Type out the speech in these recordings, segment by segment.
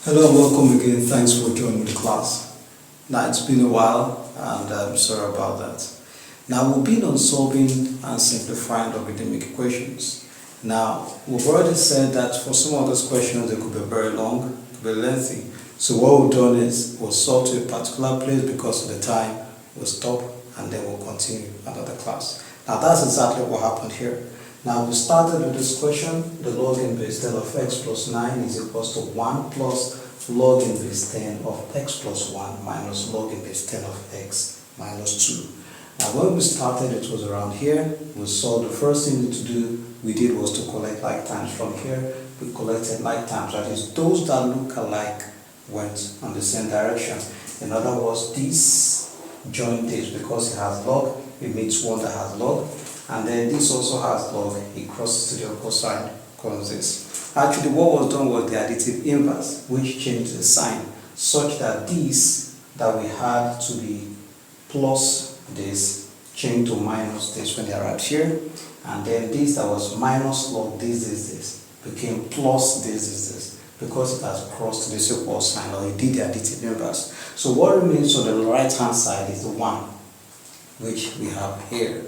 Hello and welcome again. Thanks for joining the class. Now it's been a while and I'm sorry about that. Now we've been on solving and simplifying logarithmic equations. Now we've already said that for some of those questions they could be very long, could be lengthy. So what we've done is we'll solve to a particular place because of the time, we'll stop and then we'll continue another class. Now that's exactly what happened here. Now we started with this question, the log inverse 10 of x plus 9 is equals to 1 plus log inverse 10 of x plus 1 minus log inverse 10 of x minus 2. Now when we started it was around here, we saw the first thing we did was to collect like terms from here. We collected like terms, that is those that look alike went on the same direction. In other words, this join this because it has log, it makes one that has log. And then this also has log, it crosses to the opposite side, causes this. Actually, what was done was the additive inverse, which changed the sign such that this that we had to be plus this changed to minus this when they arrived here. And then this that was minus log this became plus this because it has crossed the equal sign, or it did the additive inverse. So what remains on the right hand side is the 1, which we have here.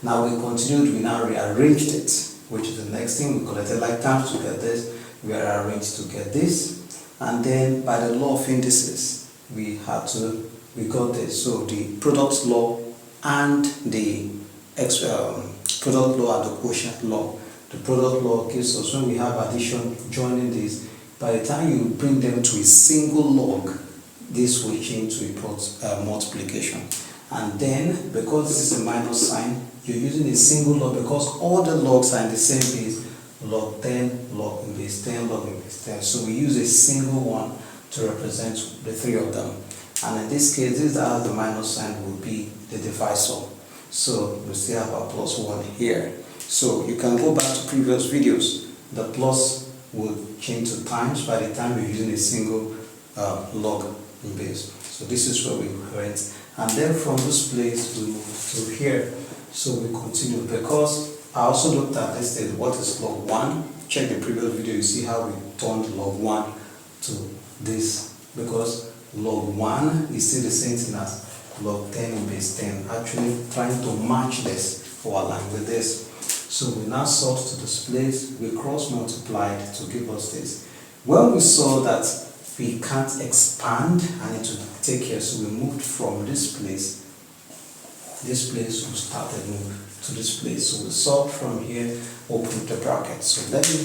Now we continued, we now rearranged it, which is the next thing. We collected like terms to get this, we rearranged to get this, and then by the law of indices, we got this. So the product law and the product law and the quotient law. The product law gives us, when we have addition joining this, by the time you bring them to a single log, this will change to a multiplication. And then, because this is a minus sign, you're using a single log because all the logs are in the same base, log 10, log inverse 10, log inverse 10. So we use a single one to represent the three of them. And in this case, this that has the minus sign will be the divisor. So we still have our plus 1 here. So you can go back to previous videos. The plus will change to times by the time you're using a single log in base. So this is where we went. And then from this place we move to here. So we continue because I also looked at this thing, what is log 1? Check the previous video, you see how we turned log 1 to this, because log 1 is still the same thing as log 10 in base 10, actually trying to match this or align with this. So we now solved to this place, we cross multiplied to give us this. When we saw that we can't expand, I need to take care, so we moved from this place, we started move to this place. So we solved from here, open the bracket. So let me,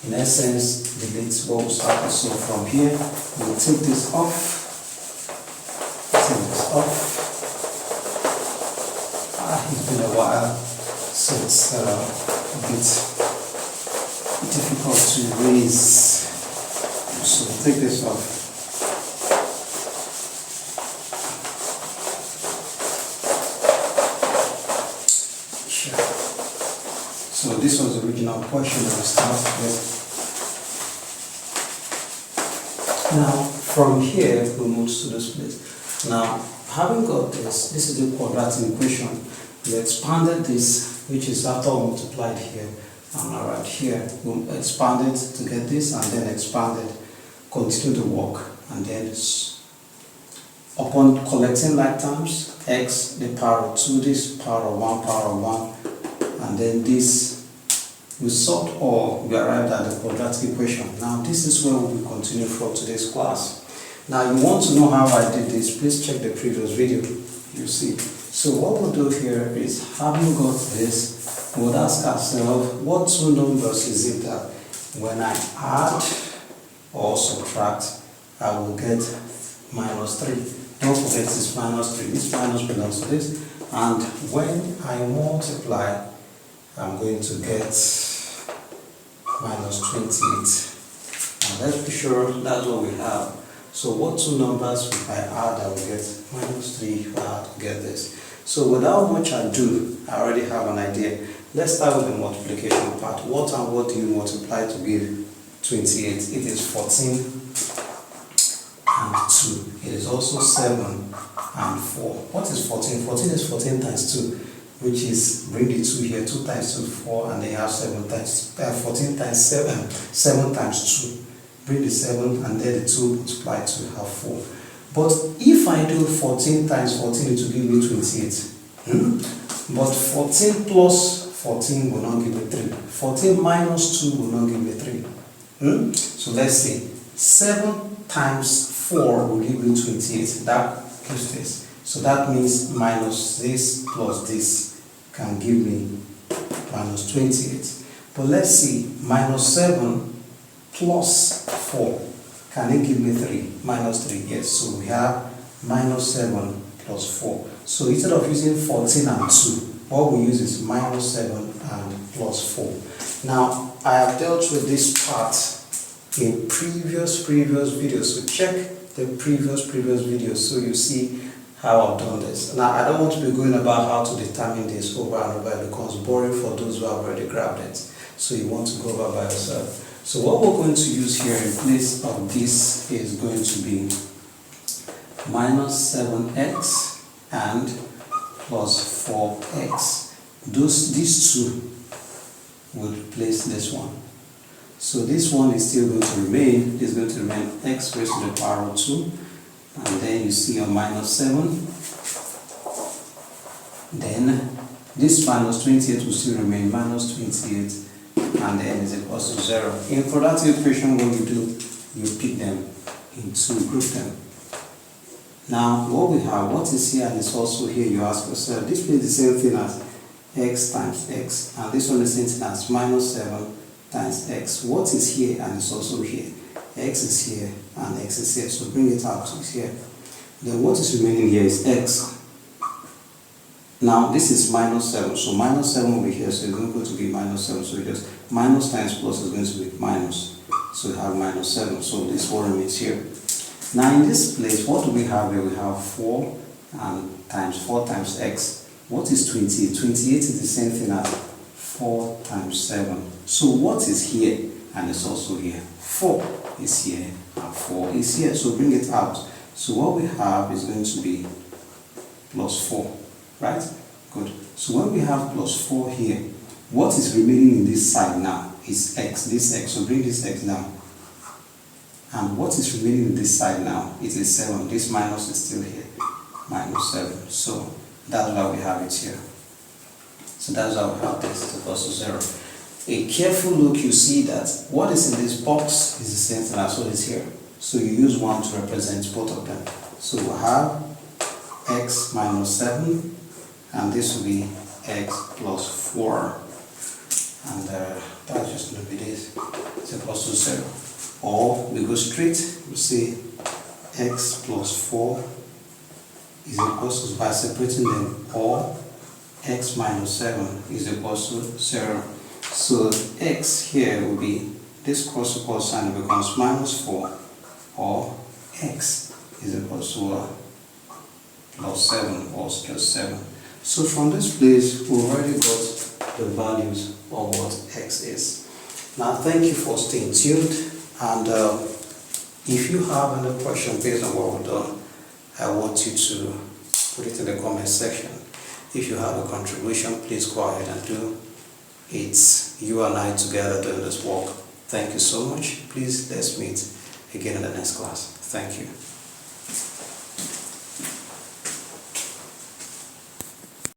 in essence, delete what we started. So from here, we'll take this off, it's been a while, so it's a bit difficult to erase. So take this off. So this was the original question that we started with. Now from here we move to this place. Now having got this is the quadratic equation. We expanded this, which is after we multiplied here and right here. We expanded to get this and then expanded, continue to work, and then upon collecting like terms, x the power of 2, this power of 1, and then this, we solved or we arrived at the quadratic equation. Now this is where we will continue for today's class. Now you want to know how I did this, please check the previous video, you see. So what we'll do here is, having got this, we'll ask ourselves, what two numbers is it that when I add or subtract, I will get minus 3. Don't forget this minus 3, this minus belongs to this, and when I multiply, I'm going to get minus 28. And let's be sure that's what we have. So what two numbers if I add, I will get minus 3 if I add to get this. So without much ado, I already have an idea. Let's start with the multiplication part. What and what do you multiply to give 28? It is 14 and 2. It is also 7 and 4. What is 14? 14 is 14 times 2. Which is, bring the 2 here, 2 times 2, 4, and then you have 7 times, 14 times 7, 7 times 2, bring the 7 and then the 2 multiply to have 4. But if I do 14 times 14, it will give me 28. But 14 plus 14 will not give me 3. 14 minus 2 will not give me 3. So let's see. 7 times 4 will give me 28. That gives this. So that means minus this plus this can give me minus 28. But let's see. Minus 7 plus 4. Can it give me 3? Minus 3. Yes. So we have minus 7 plus 4. So instead of using 14 and 2, what we use is minus 7 and plus 4. Now, I have dealt with this part in previous videos. So check the previous videos so you see how I've done this. Now, I don't want to be going about how to determine this over and over. It becomes boring for those who have already grabbed it. So you want to go over by yourself. So what we're going to use here in place of this is going to be minus 7x and plus 4x. These two will replace this one. So this one is still going to remain. It's going to remain x raised to the power of 2. And then you see a minus 7. Then this minus 28 will still remain minus 28. And then is equals to 0. In quadratic equation, what you do, you pick them into group them. Now, what we have, what is here and is also here, you ask yourself, this is the same thing as x times x, and this one is the same thing as minus 7 times x. What is here and is also here? X is here and x is here, so bring it out to here. Then what is remaining here is x. Now, this is minus 7, so minus 7 over here, so it's going to be minus 7, so just minus times plus is going to be minus, so we have minus 7, so this one remains here. Now, in this place, what do we have here? We have 4 and times 4 times x. What is 28? 28 is the same thing as 4 times 7. So what is here and it's also here? 4 is here and 4 is here, so bring it out. So what we have is going to be plus 4. Right? Good. So when we have plus 4 here, what is remaining in this side now is x, this x. So bring this x down. And what is remaining in this side now? It is 7. This minus is still here. Minus 7. So that's why we have it here. So that's why we have this equals to 0. A careful look, you see that what is in this box is the same thing as what is here. So you use 1 to represent both of them. So we have x minus 7. And this will be x plus 4, and that's just going to be this. It's equals to 0. Or we go straight, we say x plus 4 is equals to, by separating them, or x minus 7 is equals to 0. So x here will be this cos equals sign becomes minus 4, or x is equals to plus 7 or just 7. So from this place, we've already got the values of what x is. Now, thank you for staying tuned. And if you have any question based on what we've done, I want you to put it in the comment section. If you have a contribution, please go ahead and do. It's you and I together doing this work. Thank you so much. Please, let's meet again in the next class. Thank you.